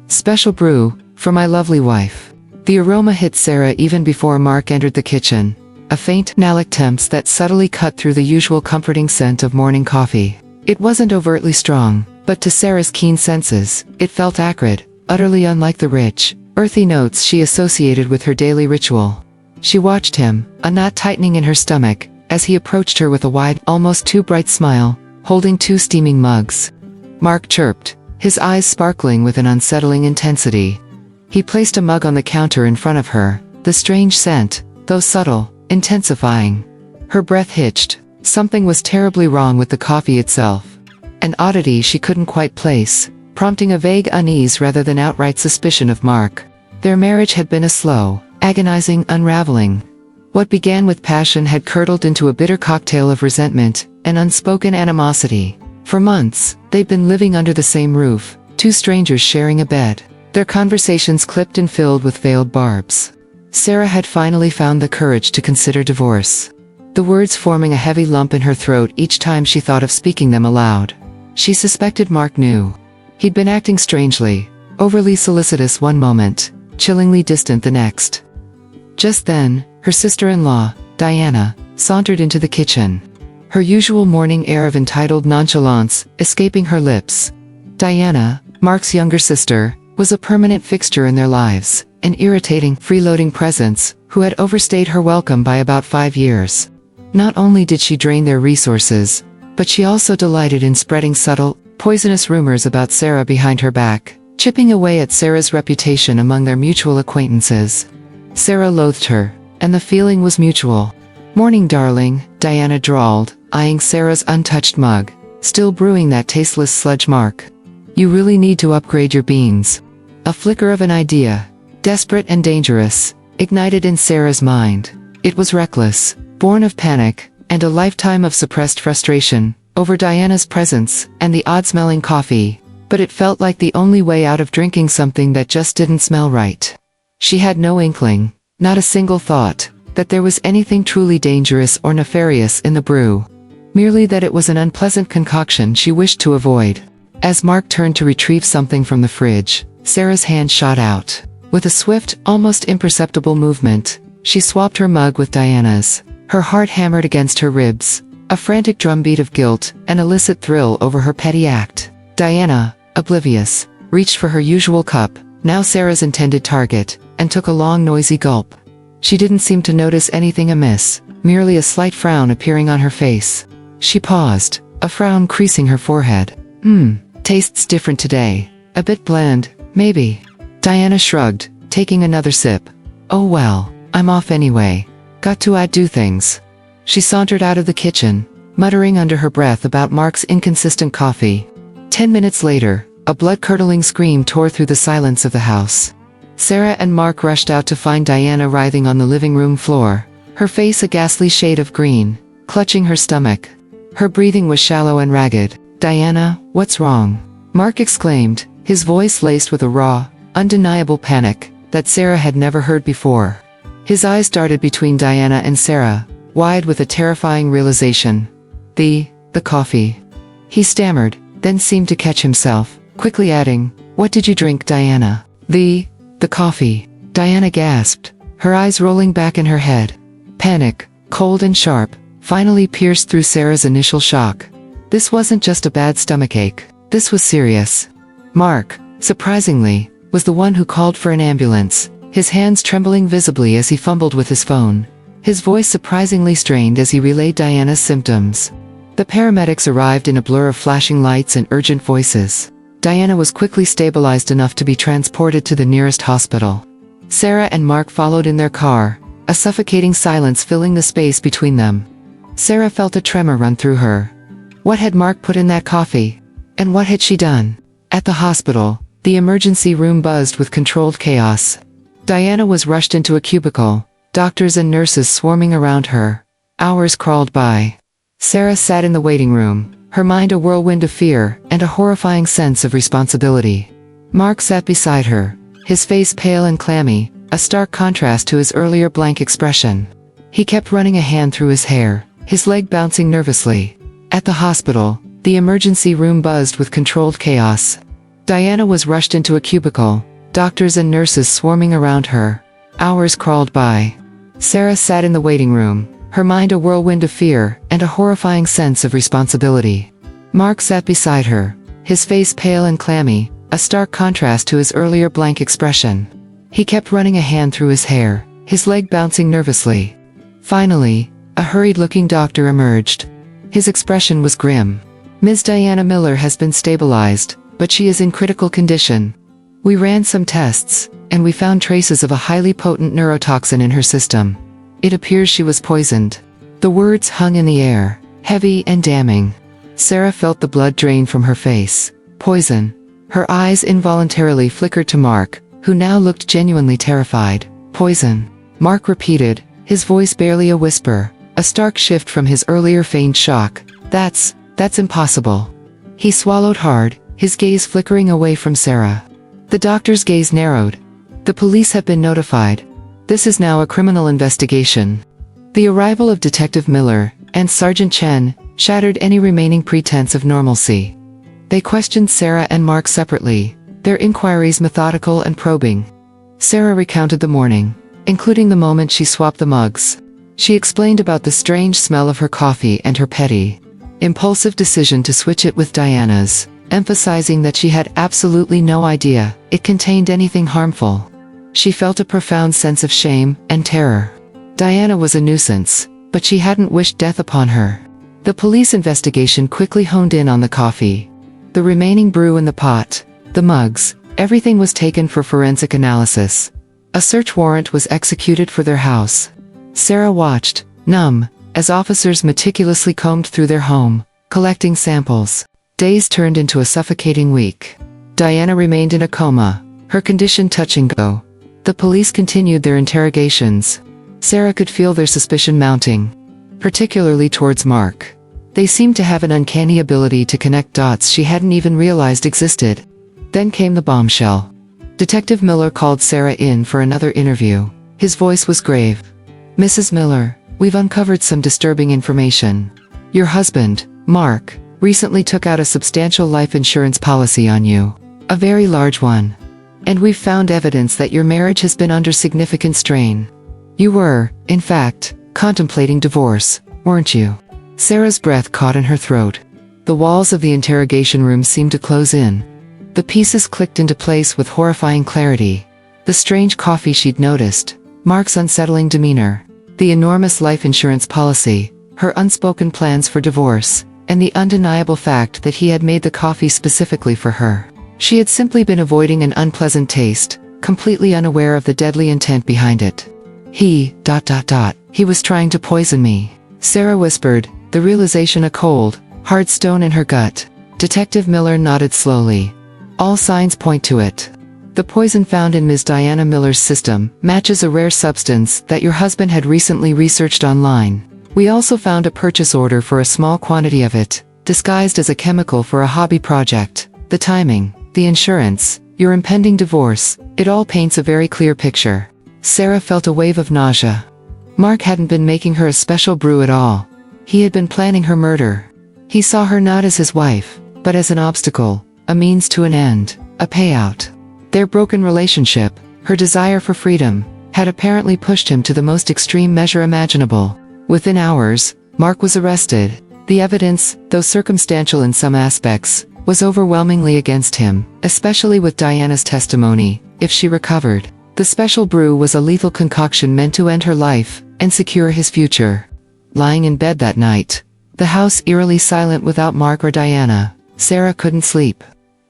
Special brew, for my lovely wife. The aroma hit Sarah even before Mark entered the kitchen. A faint malic temps that subtly cut through the usual comforting scent of morning coffee. It wasn't overtly strong, but to Sarah's keen senses, it felt acrid, utterly unlike the rich, earthy notes she associated with her daily ritual. She watched him, a knot tightening in her stomach, as he approached her with a wide, almost too bright smile, holding 2 steaming mugs. Mark chirped, his eyes sparkling with an unsettling intensity. He placed a mug on the counter in front of her, the strange scent, though subtle, intensifying. Her breath hitched. Something was terribly wrong with the coffee itself. An oddity she couldn't quite place, prompting a vague unease rather than outright suspicion of Mark. Their marriage had been a slow, agonizing unraveling. What began with passion had curdled into a bitter cocktail of resentment and unspoken animosity. For months, they'd been living under the same roof, 2 strangers sharing a bed, their conversations clipped and filled with veiled barbs. Sarah had finally found the courage to consider divorce. The words forming a heavy lump in her throat each time she thought of speaking them aloud. She suspected Mark knew. He'd been acting strangely, overly solicitous one moment, chillingly distant the next. Just then, her sister-in-law, Diana, sauntered into the kitchen. Her usual morning air of entitled nonchalance escaping her lips. Diana, Mark's younger sister, was a permanent fixture in their lives, an irritating, freeloading presence who had overstayed her welcome by about 5 years. Not only did she drain their resources, but she also delighted in spreading subtle, poisonous rumors about Sarah behind her back, chipping away at Sarah's reputation among their mutual acquaintances. Sarah loathed her, and the feeling was mutual. "Morning, darling," Diana drawled, eyeing Sarah's untouched mug, still brewing that tasteless sludge. "Mark, you really need to upgrade your beans." A flicker of an idea, desperate and dangerous, ignited in Sarah's mind. It was reckless, born of panic, and a lifetime of suppressed frustration, over Diana's presence, and the odd-smelling coffee, but it felt like the only way out of drinking something that just didn't smell right. She had no inkling, not a single thought, that there was anything truly dangerous or nefarious in the brew. Merely that it was an unpleasant concoction she wished to avoid. As Mark turned to retrieve something from the fridge, Sarah's hand shot out. With a swift, almost imperceptible movement, she swapped her mug with Diana's. Her heart hammered against her ribs, a frantic drumbeat of guilt, an illicit thrill over her petty act. Diana, oblivious, reached for her usual cup, now Sarah's intended target, and took a long noisy gulp. She didn't seem to notice anything amiss, merely a slight frown appearing on her face. She paused, a frown creasing her forehead. Tastes different today. A bit bland, maybe." Diana shrugged, taking another sip. "Oh well, I'm off anyway. Got to do things." She sauntered out of the kitchen, muttering under her breath about Mark's inconsistent coffee. 10 minutes later, a blood-curdling scream tore through the silence of the house. Sarah and Mark rushed out to find Diana writhing on the living room floor, her face a ghastly shade of green, clutching her stomach. Her breathing was shallow and ragged. "Diana, what's wrong?" Mark exclaimed, his voice laced with a raw, undeniable panic that Sarah had never heard before. His eyes darted between Diana and Sarah, wide with a terrifying realization. The coffee." He stammered, then seemed to catch himself, quickly adding, "What did you drink, Diana?" The coffee." Diana gasped, her eyes rolling back in her head. Panic, cold and sharp, finally pierced through Sarah's initial shock. This wasn't just a bad stomachache. This was serious. Mark, surprisingly, was the one who called for an ambulance, his hands trembling visibly as he fumbled with his phone. His voice surprisingly strained as he relayed Diana's symptoms. The paramedics arrived in a blur of flashing lights and urgent voices. Diana was quickly stabilized enough to be transported to the nearest hospital. Sarah and Mark followed in their car, a suffocating silence filling the space between them. Sarah felt a tremor run through her. What had Mark put in that coffee? And what had she done? At the hospital, the emergency room buzzed with controlled chaos. Diana was rushed into a cubicle, doctors and nurses swarming around her. Hours crawled by. Sarah sat in the waiting room, her mind a whirlwind of fear and a horrifying sense of responsibility. Mark sat beside her, his face pale and clammy, a stark contrast to his earlier blank expression. He kept running a hand through his hair, his leg bouncing nervously. At the hospital, the emergency room buzzed with controlled chaos. Diana was rushed into a cubicle, doctors and nurses swarming around her. Hours crawled by. Sarah sat in the waiting room, her mind a whirlwind of fear and a horrifying sense of responsibility. Mark sat beside her, his face pale and clammy, a stark contrast to his earlier blank expression. He kept running a hand through his hair, his leg bouncing nervously. Finally, a hurried-looking doctor emerged. His expression was grim. "Ms. Diana Miller has been stabilized, but she is in critical condition. We ran some tests, and we found traces of a highly potent neurotoxin in her system. It appears she was poisoned." The words hung in the air, heavy and damning. Sarah felt the blood drain from her face. Poison. Her eyes involuntarily flickered to Mark, who now looked genuinely terrified. "Poison," Mark repeated, his voice barely a whisper, a stark shift from his earlier feigned shock. That's impossible." He swallowed hard, his gaze flickering away from Sarah. The doctor's gaze narrowed. "The police have been notified. This is now a criminal investigation." The arrival of Detective Miller and Sergeant Chen shattered any remaining pretense of normalcy. They questioned Sarah and Mark separately, their inquiries methodical and probing. Sarah recounted the morning, including the moment she swapped the mugs. She explained about the strange smell of her coffee and her petty, impulsive decision to switch it with Diana's, emphasizing that she had absolutely no idea it contained anything harmful. She felt a profound sense of shame and terror. Diana was a nuisance, but she hadn't wished death upon her. The police investigation quickly honed in on the coffee. The remaining brew in the pot, the mugs, everything was taken for forensic analysis. A search warrant was executed for their house. Sarah watched, numb, as officers meticulously combed through their home, collecting samples. Days turned into a suffocating week. Diana remained in a coma, her condition touch and go. The police continued their interrogations. Sarah could feel their suspicion mounting, particularly towards Mark. They seemed to have an uncanny ability to connect dots she hadn't even realized existed. Then came the bombshell. Detective Miller called Sarah in for another interview. His voice was grave. "Mrs. Miller, we've uncovered some disturbing information. Your husband, Mark, recently took out a substantial life insurance policy on you. A very large one. And we've found evidence that your marriage has been under significant strain. You were, in fact, contemplating divorce, weren't you?" Sarah's breath caught in her throat. The walls of the interrogation room seemed to close in. The pieces clicked into place with horrifying clarity. The strange coffee she'd noticed, Mark's unsettling demeanor, the enormous life insurance policy, her unspoken plans for divorce, and the undeniable fact that he had made the coffee specifically for her. She had simply been avoiding an unpleasant taste, completely unaware of the deadly intent behind it. He was trying to poison me," Sarah whispered, the realization a cold, hard stone in her gut. Detective Miller nodded slowly. "All signs point to it. The poison found in Ms. Diana Miller's system matches a rare substance that your husband had recently researched online. We also found a purchase order for a small quantity of it, disguised as a chemical for a hobby project. The timing, the insurance, your impending divorce, it all paints a very clear picture." Sarah felt a wave of nausea. Mark hadn't been making her a special brew at all. He had been planning her murder. He saw her not as his wife, but as an obstacle, a means to an end, a payout. Their broken relationship, her desire for freedom, had apparently pushed him to the most extreme measure imaginable. Within hours, Mark was arrested. The evidence, though circumstantial in some aspects, was overwhelmingly against him, especially with Diana's testimony. If she recovered, the special brew was a lethal concoction meant to end her life and secure his future. Lying in bed that night, the house eerily silent without Mark or Diana, Sarah couldn't sleep.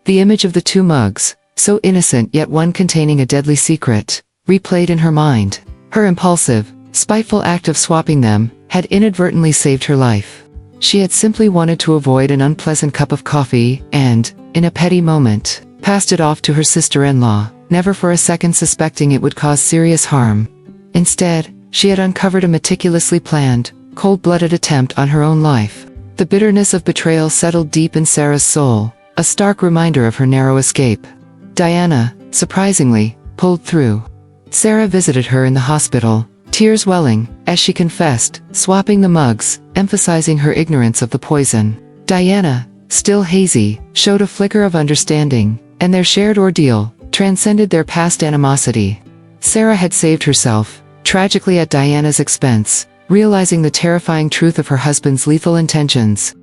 The image of the two mugs, so innocent yet one containing a deadly secret, replayed in her mind. Her impulsive, spiteful act of swapping them had inadvertently saved her life. She had simply wanted to avoid an unpleasant cup of coffee and, in a petty moment, passed it off to her sister-in-law, never for a second suspecting it would cause serious harm. Instead, she had uncovered a meticulously planned, cold-blooded attempt on her own life. The bitterness of betrayal settled deep in Sarah's soul, a stark reminder of her narrow escape. Diana, surprisingly, pulled through. Sarah visited her in the hospital, tears welling, as she confessed, swapping the mugs, emphasizing her ignorance of the poison. Diana, still hazy, showed a flicker of understanding, and their shared ordeal transcended their past animosity. Sarah had saved herself, tragically at Diana's expense, realizing the terrifying truth of her husband's lethal intentions.